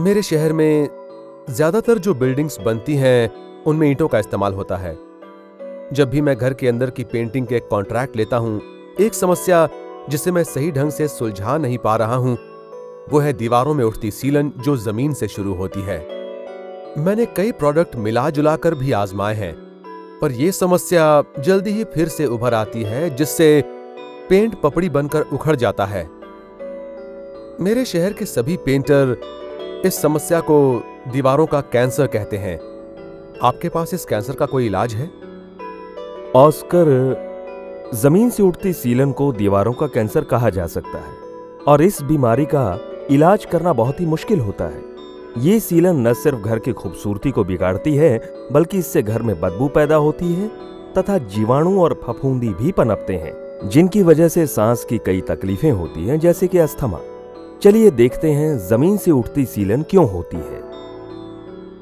मेरे शहर में ज्यादातर जो बिल्डिंग्स बनती हैं उनमें ईंटों का इस्तेमाल होता है। जब भी मैं घर के अंदर की पेंटिंग के कॉन्ट्रैक्ट लेता हूं, एक समस्या जिसे मैं सही ढंग से सुलझा नहीं पा रहा हूं वो है दीवारों में उठती सीलन जो जमीन से शुरू होती है। मैंने कई प्रोडक्ट मिला जुला कर भी आजमाए हैं, पर यह समस्या जल्दी ही फिर से उभर आती है, जिससे पेंट पपड़ी बनकर उखड़ जाता है। मेरे शहर के सभी पेंटर इस समस्या को दीवारों का कैंसर कहते हैं। आपके पास इस कैंसर का कोई इलाज है? ऑस्कर, जमीन से उठती सीलन को दीवारों का कैंसर कहा जा सकता है और इस बीमारी का इलाज करना बहुत ही मुश्किल होता है। ये सीलन न सिर्फ घर की खूबसूरती को बिगाड़ती है, बल्कि इससे घर में बदबू पैदा होती है तथा जीवाणु और फफूंदी भी पनपते हैं, जिनकी वजह से सांस की कई तकलीफें होती हैं, जैसे कि अस्थमा। चलिए देखते हैं जमीन से उठती सीलन क्यों होती है।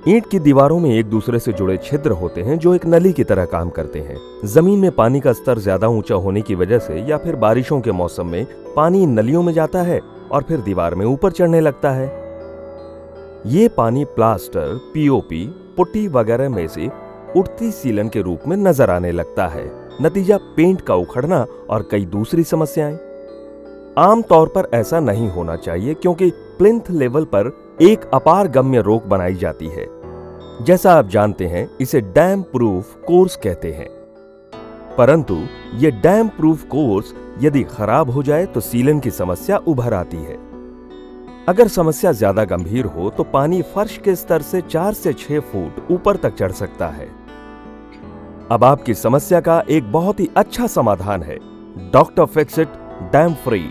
ईंट की दीवारों में एक दूसरे से जुड़े छिद्र होते हैं जो एक नली की तरह काम करते हैं। जमीन में पानी का स्तर ज्यादा ऊंचा होने की वजह से या फिर बारिशों के मौसम में पानी इन नलियों में जाता है और फिर दीवार में ऊपर चढ़ने लगता है। ये पानी प्लास्टर, पीओपी, पुट्टी वगैरह में से उठती सीलन के रूप में नजर आने लगता है। नतीजा पेंट का उखड़ना और कई दूसरी समस्याएं। आमतौर पर ऐसा नहीं होना चाहिए, क्योंकि प्लिंथ लेवल पर एक अपारगम्य रोक बनाई जाती है। जैसा आप जानते हैं, इसे डैम प्रूफ कोर्स कहते हैं। परंतु ये डैम प्रूफ कोर्स यदि खराब हो जाए तो सीलन की समस्या उभर आती है। अगर समस्या ज्यादा गंभीर हो तो पानी फर्श के स्तर से 4 से 6 फुट ऊपर तक चढ़ सकता है। अब आपकी समस्या का एक बहुत ही अच्छा समाधान है, doctor fix-it dam free.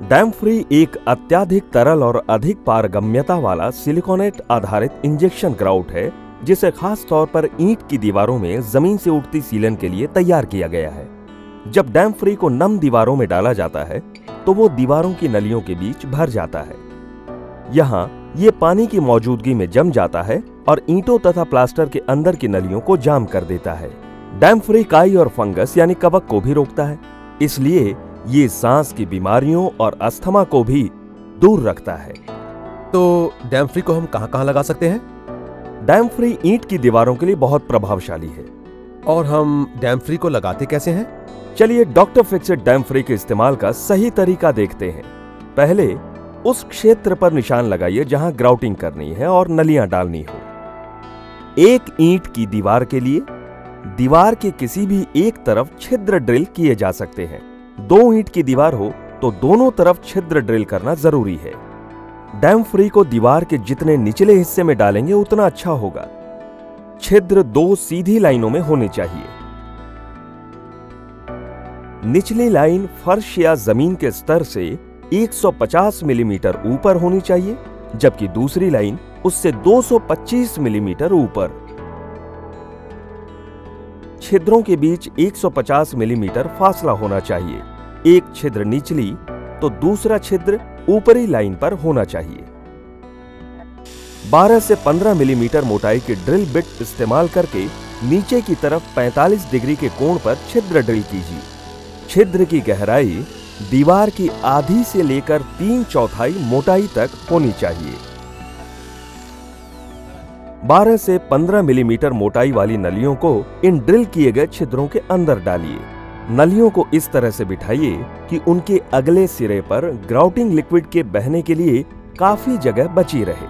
Dam free एक अत्यधिक तरल और अधिक पारगम्यता वाला सिलिकॉनेट आधारित इंजेक्शन ग्राउट है, जिसे खास तौर पर ईंट की दीवारों में जमीन से उठती सीलन के लिए तैयार किया गया है। जब डैम फ्री को नम दीवारों में डाला जाता है तो वो दीवारों की नलियों के बीच भर जाता है। यहाँ ये पानी की मौजूदगी में जम जाता है और ईंटों तथा प्लास्टर के अंदर की नलियों को जाम कर देता है। डैम फ्री काई और फंगस यानी कवक को भी रोकता है, इसलिए ये सांस की बीमारियों और अस्थमा को भी दूर रखता है। तो डैम फ्री को हम कहां-कहां लगा सकते हैं? डैम फ्री ईंट की दीवारों के लिए बहुत प्रभावशाली है। और हम डैम फ्री को लगाते कैसे हैं? चलिए डॉक्टर फिक्स-इट डैम फ्री के इस्तेमाल का सही तरीका देखते हैं। पहले उस क्षेत्र पर निशान लगाइए जहां ग्राउटिंग करनी है और नलियां डालनी हो। एक ईंट की दीवार के लिए दीवार के किसी भी एक तरफ छिद्र ड्रिल किए जा सकते हैं। 2 ईंट की दीवार हो तो दोनों तरफ छिद्र ड्रिल करना जरूरी है। डैम फ्री को दीवार के जितने निचले हिस्से में डालेंगे उतना अच्छा होगा। छिद्र 2 सीधी लाइनों में होने चाहिए। निचली लाइन फर्श या जमीन के स्तर से 150 मिलीमीटर ऊपर होनी चाहिए, जबकि दूसरी लाइन उससे 225 मिलीमीटर ऊपर। छिद्रों के बीच 150 मिलीमीटर फासला होना चाहिए। एक छिद्र निचली तो दूसरा छिद्र ऊपरी लाइन पर होना चाहिए। 12 से 15 मिलीमीटर मोटाई की ड्रिल बिट इस्तेमाल करके नीचे की तरफ 45 डिग्री के कोण पर छिद्र ड्रिल कीजिए। छिद्र की गहराई दीवार की आधी से लेकर 3/4 मोटाई तक होनी चाहिए। 12 से 15 मिलीमीटर मोटाई वाली नलियों को इन ड्रिल किए गए छिद्रों के अंदर डालिए। नलियों को इस तरह से बिठाइए कि उनके अगले सिरे पर ग्राउटिंग लिक्विड के बहने के लिए काफी जगह बची रहे।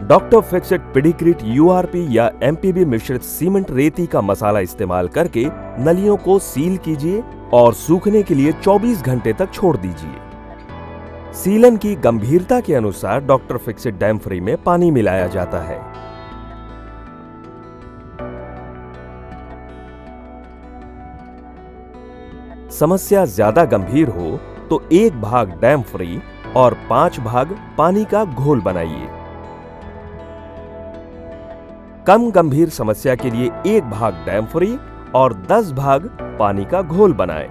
डॉक्टर फिक्स-इट पेडिक्रीट यूआरपी या एमपीबी मिश्रित सीमेंट रेती का मसाला इस्तेमाल करके नलियों को सील कीजिए और सूखने के लिए 24 घंटे तक छोड़ दीजिए। सीलन की गंभीरता के अनुसार डॉक्टर फिक्स-इट डैम फ्री में पानी मिलाया जाता है। समस्या ज्यादा गंभीर हो तो 1 भाग डैम फ्री और 5 भाग पानी का घोल बनाइए। कम गंभीर समस्या के लिए 1 भाग डैम फ्री और 10 भाग पानी का घोल बनाएं।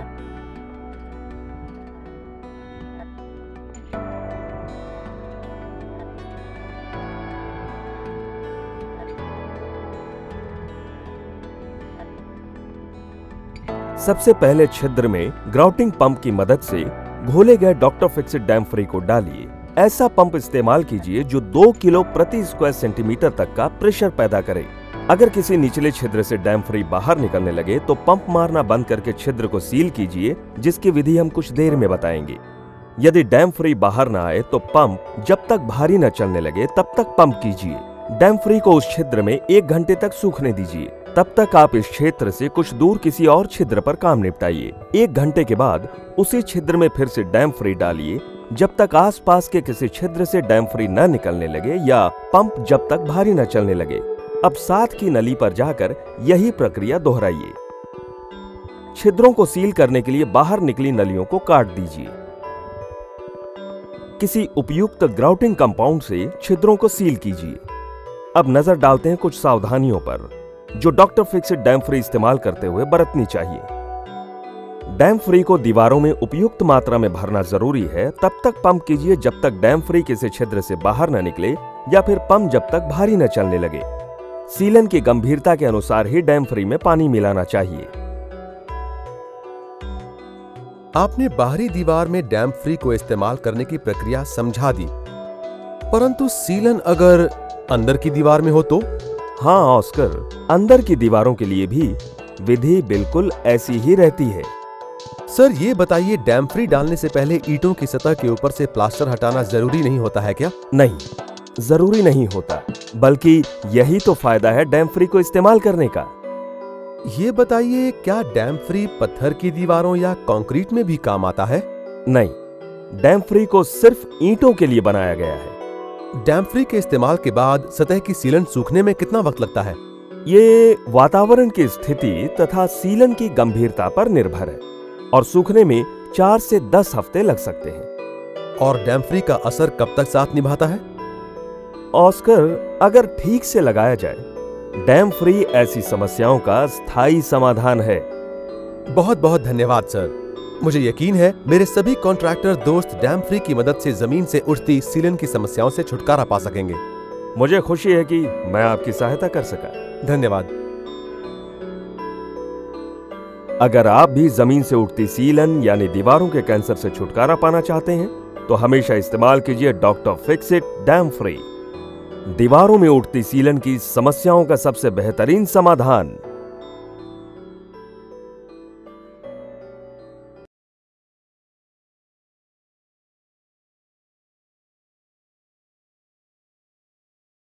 सबसे पहले छिद्र में ग्राउटिंग पंप की मदद से घोले गए डॉक्टर फिक्सिट डैम फ्री को डालिए। ऐसा पंप इस्तेमाल कीजिए जो 2 किलो प्रति स्क्वायर सेंटीमीटर तक का प्रेशर पैदा करे। अगर किसी निचले छिद्र से डैम फ्री बाहर निकलने लगे तो पंप मारना बंद करके छिद्र को सील कीजिए, जिसकी विधि हम कुछ देर में बताएंगे। यदि डैम फ्री बाहर ना आए तो पंप जब तक भारी न चलने लगे तब तक पंप कीजिए। डैम फ्री को उस छिद्र में 1 घंटे तक सूखने दीजिए। तब तक आप इस क्षेत्र से कुछ दूर किसी और छिद्र पर काम निपटाइए। 1 घंटे के बाद उसी छिद्र में फिर से डैम फ्री डालिए जब तक आसपास के किसी छिद्र से डैम फ्री न निकलने लगे या पंप जब तक भारी न चलने लगे। अब साथ की नली पर जाकर यही प्रक्रिया दोहराइए। छिद्रों को सील करने के लिए बाहर निकली नलियों को काट दीजिए। किसी उपयुक्त ग्राउटिंग कंपाउंड से छिद्रों को सील कीजिए। अब नजर डालते हैं कुछ सावधानियों पर जो डॉक्टर फिक्सिट डैम फ्री इस्तेमाल करते हुए बरतनी चाहिए। डैम फ्री को दीवारों में उपयुक्त मात्रा में भरना जरूरी है। तब तक पंप कीजिए जब तक डैम फ्री किसी छिद्र से बाहर न निकले या फिर पंप जब तक भारी न चलने लगे। सीलन की गंभीरता के अनुसार ही डैम फ्री में पानी मिलाना चाहिए। आपने बाहरी दीवार में डैम फ्री को इस्तेमाल करने की प्रक्रिया समझा दी, परंतु सीलन अगर अंदर की दीवार में हो तो? हाँ ऑस्कर, अंदर की दीवारों के लिए भी विधि बिल्कुल ऐसी ही रहती है। सर ये बताइए, डैम फ्री डालने से पहले ईंटों की सतह के ऊपर से प्लास्टर हटाना जरूरी नहीं होता है क्या? नहीं, जरूरी नहीं होता, बल्कि यही तो फायदा है डैम फ्री को इस्तेमाल करने का। ये बताइए, क्या डैम फ्री पत्थर की दीवारों या कंक्रीट में भी काम आता है? नहीं, डैम फ्री को सिर्फ ईंटों के लिए बनाया गया है। डैम फ्री के इस्तेमाल के बाद सतह की सीलन सूखने में कितना वक्त लगता है? ये वातावरण की स्थिति तथा सीलन की गंभीरता पर निर्भर है और सूखने में 4 से 10 हफ्ते लग सकते हैं। और डैम फ्री का असर कब तक साथ निभाता है? ऑस्कर, अगर ठीक से लगाया जाए, डैम फ्री ऐसी समस्याओं का स्थायी समाधान है। बहुत बहुत धन्यवाद सर। मुझे यकीन है मेरे सभी कॉन्ट्रैक्टर दोस्त डैम फ्री की मदद से जमीन से उठती सीलन की समस्याओं से छुटकारा पा सकेंगे। मुझे खुशी है कि मैं आपकी सहायता कर सका। धन्यवाद। अगर आप भी जमीन से उठती सीलन यानी दीवारों के कैंसर से छुटकारा पाना चाहते हैं तो हमेशा इस्तेमाल कीजिए डॉक्टर फिक्सिट डैम फ्री, दीवारों में उठती सीलन की समस्याओं का सबसे बेहतरीन समाधान।